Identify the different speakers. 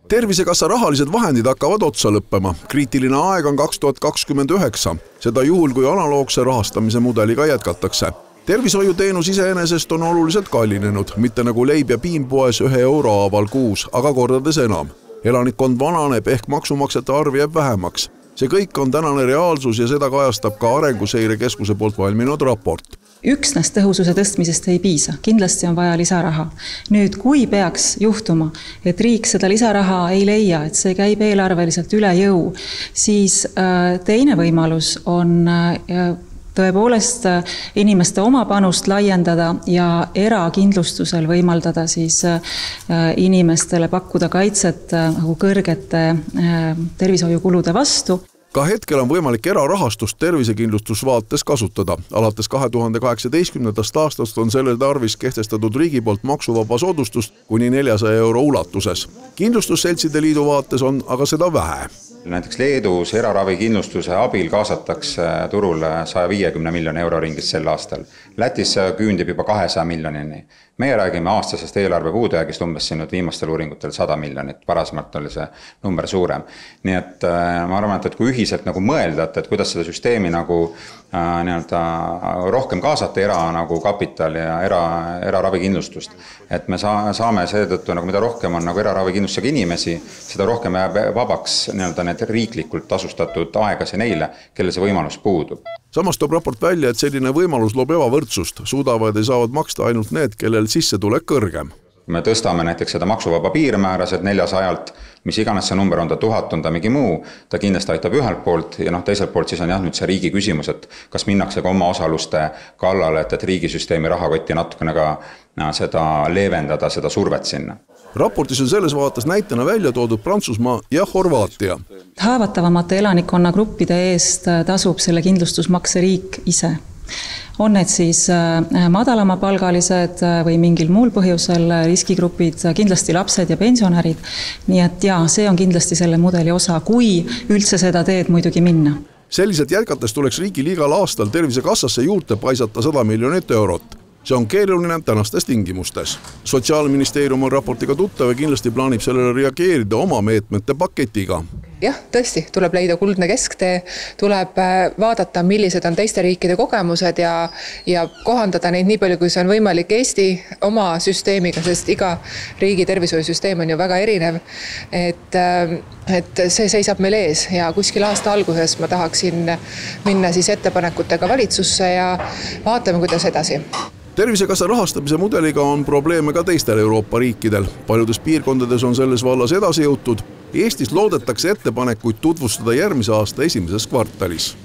Speaker 1: Tervisekassa rahalised vahendid hakkavad otsa lõppema. Kriitiline aeg on 2029. Seda juhul, kui analoogse rahastamise mudeliga jätkatakse. Tervishoiuteenus iseenesest on oluliselt kallinenud, mitte nagu leib ja piim poes 1 euro haaval kuus, aga kordades enam. Elanikkond vananeb ehk maksumaksjate arv jääb vähemaks. See kõik on tänane reaalsus ja seda kajastab ka Arenguseire Keskuse poolt valminud raport.
Speaker 2: Üksnes tõhususe tõstmisest ei piisa, kindlasti on vaja lisaraha. Nüüd, kui peaks juhtuma, et riik seda lisaraha ei leia, et see käib eelarveliselt üle jõu, siis teine võimalus on tõepoolest inimeste oma panust laiendada ja erakindlustusel võimaldada siis inimestele pakkuda kaitset kõrgete tervishoiukulude vastu.
Speaker 1: Ka hetkel on võimalik erarahastust tervisekindlustusvaates kasutada. Alates 2018. aastast on selle tarvis kehtestatud riigi poolt maksuvaba soodustust kuni 400 euro ulatuses. Kindlustusseltside liidu vaates on aga seda vähe.
Speaker 3: Näiteks Leedus eraravikindlustuse abil kaasatakse turule 150 miljoni euro ringis sel aastal. Lätis küündib juba 200 miljonini. Meie räägime aastasest eelarve puudujäägist umbes siin viimastel uuringutel 100 miljonit. Varasemalt oli see number suurem. Nii et ma arvan, et kui ühiselt nagu mõelda, et kuidas seda süsteemi nagu rohkem kaasata kapital ja eraravikindlustust. Et me saame seetõttu, mida rohkem on eraravikindlustusega inimesi, seda rohkem jääb vabaks need riiklikult tasustatud aegasi neile, kelle see võimalus puudub.
Speaker 1: Samas toob raport välja, et selline võimalus loob ebavõrdsust. Suudavad ja saavad maksta ainult need, kellel sissetulek kõrgem.
Speaker 3: Me tõstame näiteks seda maksuvaba piirmäärasid 400-lt, mis iganes see number on, ta 1000 on ta mingi muu, ta kindlasti aitab ühelt poolt ja teiselt poolt siis on nüüd see riigi küsimus, et kas minnakse ka oma osaluste kallale, et riigisüsteemi rahakotti natukene ka seda leevendada, seda survet sinna.
Speaker 1: Raportis on selles vaates näitena välja toodud Prantsusmaa ja Horvaatia.
Speaker 2: Haavatavamate elanikkonnagruppide eest tasub selle kindlustusmakse riik ise. On need siis madalamapalgalised või mingil muul põhjusel riskigrupid, kindlasti lapsed ja pensionärid. Nii et see on kindlasti selle mudeli osa, kui üldse seda teed muidugi minna.
Speaker 1: Selliselt jätkates tuleks riigil igal aastal Tervisekassasse juurde paisata 100 miljonit eurot. See on keeruline tänastes tingimustes. Sotsiaalministeerium on raportiga tuttav ja kindlasti plaanib sellele reageerida oma meetmete paketiga.
Speaker 4: Jah, tõesti, tuleb leida kuldne kesktee, tuleb vaadata, millised on teiste riikide kogemused ja kohandada neid nii palju, kui see on võimalik Eesti oma süsteemiga, sest iga riigi tervishoiusüsteem on ju väga erinev. Et see seisab meil ees ja kuskil aasta alguses ma tahaksin minna siis ettepanekutega valitsusse ja vaatame, kuidas edasi.
Speaker 1: Tervisekassa rahastamise mudeliga on probleeme ka teistel Euroopa riikidel. Paljudes piirkondades on selles vallas edasi jõutud. Eestis loodetakse ettepanekuid tutvustada järgmise aasta esimeses kvartalis.